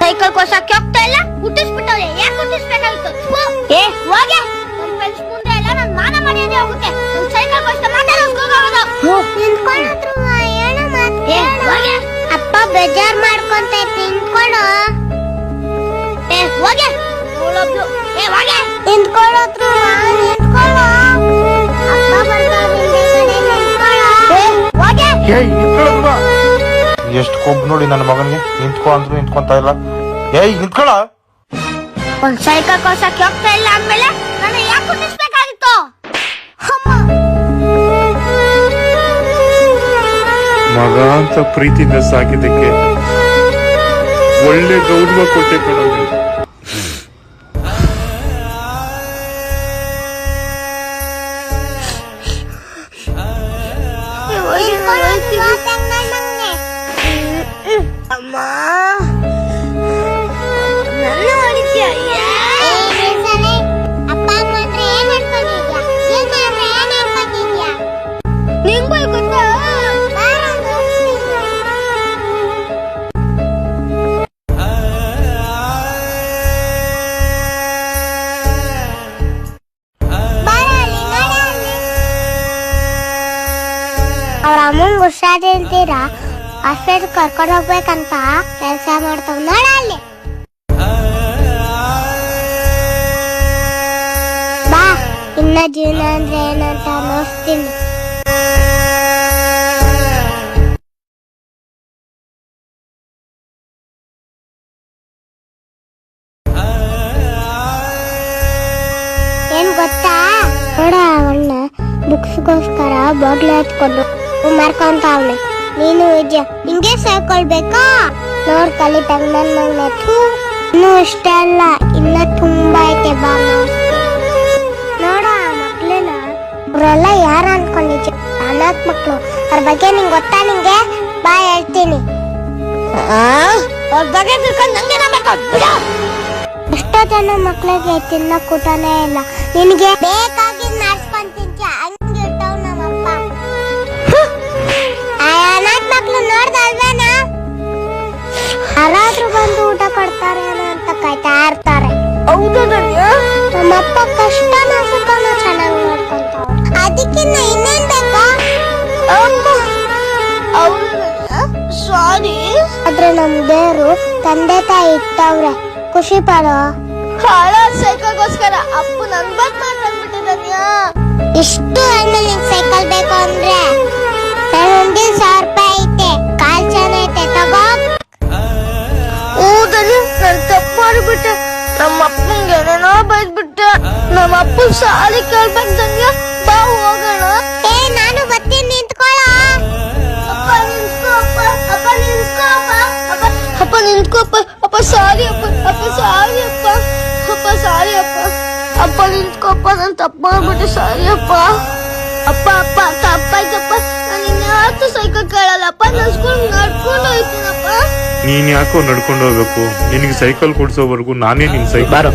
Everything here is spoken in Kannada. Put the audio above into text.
ಸೈಕಲ್ ಕೊಸಕ್ಕೆ ಹೋಗ್ತಾ ಇಲ್ಲ, ಹುಟ್ಟಿಸ್ಬಿಟ್ಟವ್ರೆ. ಯಾಕೆ ಹುಟ್ಟಿಸ್ಬೇಕಾಗಿತ್ತು? ಏ ಹೋಗೆ, ನನ್ ಫ್ರೆಂಡ್ಸ್ ಮುಂದೆ ಎಲ್ಲ ನನ್ ಮಾನ ಮರ್ಯಾದೆ ಹೋಗುತ್ತೆ. ನನ್ ಸೈಕಲ್ ಕೊಸ್ತ ಮಾತಾಡೋದು. ಅಪ್ಪ ಬೇಜಾರ್ ಮಾಡ್ಕೊಂತ ನಿಂತ್ಕೊಳ್ಳೋ. ಏ ಹೋಗೆ, ಏ ಹೋಗೆ, ನಿಂತ್ಕೊಳ್ಳೋದ್ರು ನಿಂತ್ಕೊಳ್ಳೋ. ಅಪ್ಪ ಬರ್ತಾರೆ ನಿಂತ್ಕೊಳ್ಳೋ. ಎಷ್ಟು ಕೊಂಬ್ ನೋಡಿ ನನ್ನ ಮಗನಿಗೆ. ನಿಂತ್ಕೊ ಅಂದ್ರು ನಿಂತ್ಕೊಂತ ಇಲ್ಲ. ಏಯ್ ನಿಂತ್ಕೊಳ್ಳ. ಒಂದ್ ಸೈಕಲ್ ಕೊಸಕ್ಕೆ ಹೋಗ್ತಾ ಇಲ್ಲ ಅಂದ್ಮೇಲೆ ನಾನು ಯಾಕೆ ಹುಟ್ಟಿಸ್ಬೇಕಾಗಿತ್ತು? ಮಗ ಅಂತ ಪ್ರೀತಿಯಿಂದ ಸಾಕಿದ್ದಕ್ಕೆ ಒಳ್ಳೆ ಗೌರವ ಕೊಟ್ಟೆ ಕಣೋ. ಅಮ್ಮ ನನ್ನ ಹೊಡಿತೀಯ? ಅಪ್ಪ ಅಮ್ಮ ಅಂದ್ರೆ ಏನ್ ಅನ್ಕೊಂಡಿದ್ಯಾ? ನಿಂಗೂ ಗೊತ್ತಾ? ಅವ್ರ ಅಮ್ಮಂಗ್ ಹುಷಾರಿಲ್ತೀರಾ ಹಾಸ್ಪಿಟಲ್ ಕರ್ಕೊಂಡು ಹೋಗ್ಬೇಕಂತ ಕೆಲಸ ಮಾಡ್ತಾವ ನೋಡ ಅಲ್ಲಿ. ಬಾ, ಇನ್ನ ಜೀವನ ಅಂದ್ರೆ ಏನಂತ ನೋಡ್ತೀನಿ. ಏನ್ ಗೊತ್ತಾ, ನೋಡ ಅವಣ್ಣ ಬುಕ್ಸ್ಗೋಸ್ಕರ ಬಾಗ್ಲು ಹತ್ಕೊಂಡು ಮಾರ್ಕೊಂತಾವ್ನೆ. ನೀನು ಹಿಂಗೆ ಸೇರ್ಕೊಳ್ಬೇಕಾ? ನೋಡ್ ಕಲಿತಾಗ ನನ್ ಮಗನ ಇನ್ನೂ ಇಷ್ಟ ಅಲ್ಲ, ಇನ್ನ ತುಂಬಾ ಐತೆ. ಬಾ ನೋಡ ಆ ಮಕ್ಳನ್ನ, ಅವ್ರೆಲ್ಲ ಯಾರ ಅನ್ಕೊಂಡಿದ್ಯ? ಅನಾಥ ಮಕ್ಳು. ಅವ್ರ ಬಗ್ಗೆ ನಿಂಗೆ ಗೊತ್ತಾ? ನಿಂಗೆ ಬಾ ಹೇಳ್ತೀನಿ. ಅವ್ರ ಬಗ್ಗೆ ತಿಳ್ಕೊಂಡು ನಂಗೆ ಎಷ್ಟೋ ಜನ ಮಕ್ಳಿಗೆ ತಿನ್ನಕ್ ಊಟನೇ ಇಲ್ಲ. ನಿನ್ಗೆ ಬೇಕಾಗಿದ್ ನಡ್ಸ್ಕೊಂಡ್ ತಿಂತ್ಯ. ಹಂಗೆ ಇಟ್ಟವ್ ನಮ್ಮಪ್ಪ. ಅನಾಥ ಮಕ್ಳು ನೋಡ್ದಲ್ವೇನ? ಯಾರಾದ್ರೂ ಬಂದು ಊಟ ಕೊಡ್ತಾರೆ ಅಂತ ಕಾಯ್ತಾ ಇರ್ತಾರೆ. ಹೌದು, ನಮ್ಮಪ್ಪ ಕಷ್ಟನ ಸುಖನ ಚೆನ್ನಾಗಿ ನೋಡ್ಕೊಂತಾವ. ಅದಕ್ಕಿನ್ನ ಇನ್ನೇನ್ ಬೇಕು? ಸಾರಿ. ಆದ್ರೆ ನಮ್ ದೇವ್ರು ತಂದೆ ತಾಯಿ ಇಟ್ಟವ್ರೆ, ಖುಷಿ ಪಡೋ. ಹಾಳ ಸೈಕಲ್ಗೋಸ್ಕರ ಅಪ್ಪ ನನ್ ಬಂದ್ ಮಾಡ್ಬಿಟ್ಟಿದ್ಯಾ? ಇಷ್ಟು ಹಣ್ಣು ನಿನ್ ಸೈಕಲ್ ಬೇಕು ಅಂದ್ರೆ 1,000 ರೂಪಾಯಿ ಐತೆ. ಕಾಲ್ ಚೆನ್ನಾಗೈತೆ, ತಗೋ. ಹೌದಲ್ಲಿ ನನ್ ತಪ್ಪು ಮಾಡಿಬಿಟ್ಟೆ. ನಮ್ಮ ಅಪ್ಪಂಗೆ ಏನೇನೋ ಬೈದ್ಬಿಟ್ಟೆ. ನಮ್ಮ ಅಪ್ಪ ಸಾಲಿ ಕೇಳ್ಬೇಕಂದ್ಯ. ಬಾ ಹೋಗೋಣ. ಏ ನಾನು ಬರ್ತೀನಿ, ನಿಂತ್ಕೊಳ್ಳ. ಅಪ್ಪ ನಿಂತ್ಕೋ, ಅಪ್ಪ ನಿಂತ್ಕೋ, ಅಪ್ಪ ನಿಂತ್ಕೋಪ್ಪ. ಅಪ್ಪ ಸಾರಿ ಅಪ್ಪ, ಅಪ್ಪ ಸಾರಿ ಅಪ್ಪ, ಅಪ್ಪ ಸಾರಿ ಅಪ್ಪ, ಅಪ್ಪ ನಿಂತ್ಕೋಪ್ಪ. ನಾನು ತಪ್ಪು ಮಾಡ್ಬಿಟ್ಟೆ, ಸಾರಿ ಅಪ್ಪ. ಅಪ್ಪ ಅಪ್ಪ ತಪ್ಪಾಯ್ತಪ್ಪ. ನಾನು ಇನ್ಯಾವತ್ತೂ ಸೈಕಲ್ ಕೇಳಲ್ಲಪ್ಪ. ನಾನು ಸ್ಕೂಲ್ ನಡ್ಕೊಂಡು ಹೋಗ್ತೀನಪ್ಪ. ನೀನ್ ಯಾಕೋ ನಡ್ಕೊಂಡು ಹೋಗ್ಬೇಕು? ನಿನಗೆ ಸೈಕಲ್ ಕೊಡ್ಸೋವರೆಗೂ ನಾನೇ ನಿನ್ ಸೈಕಲ್.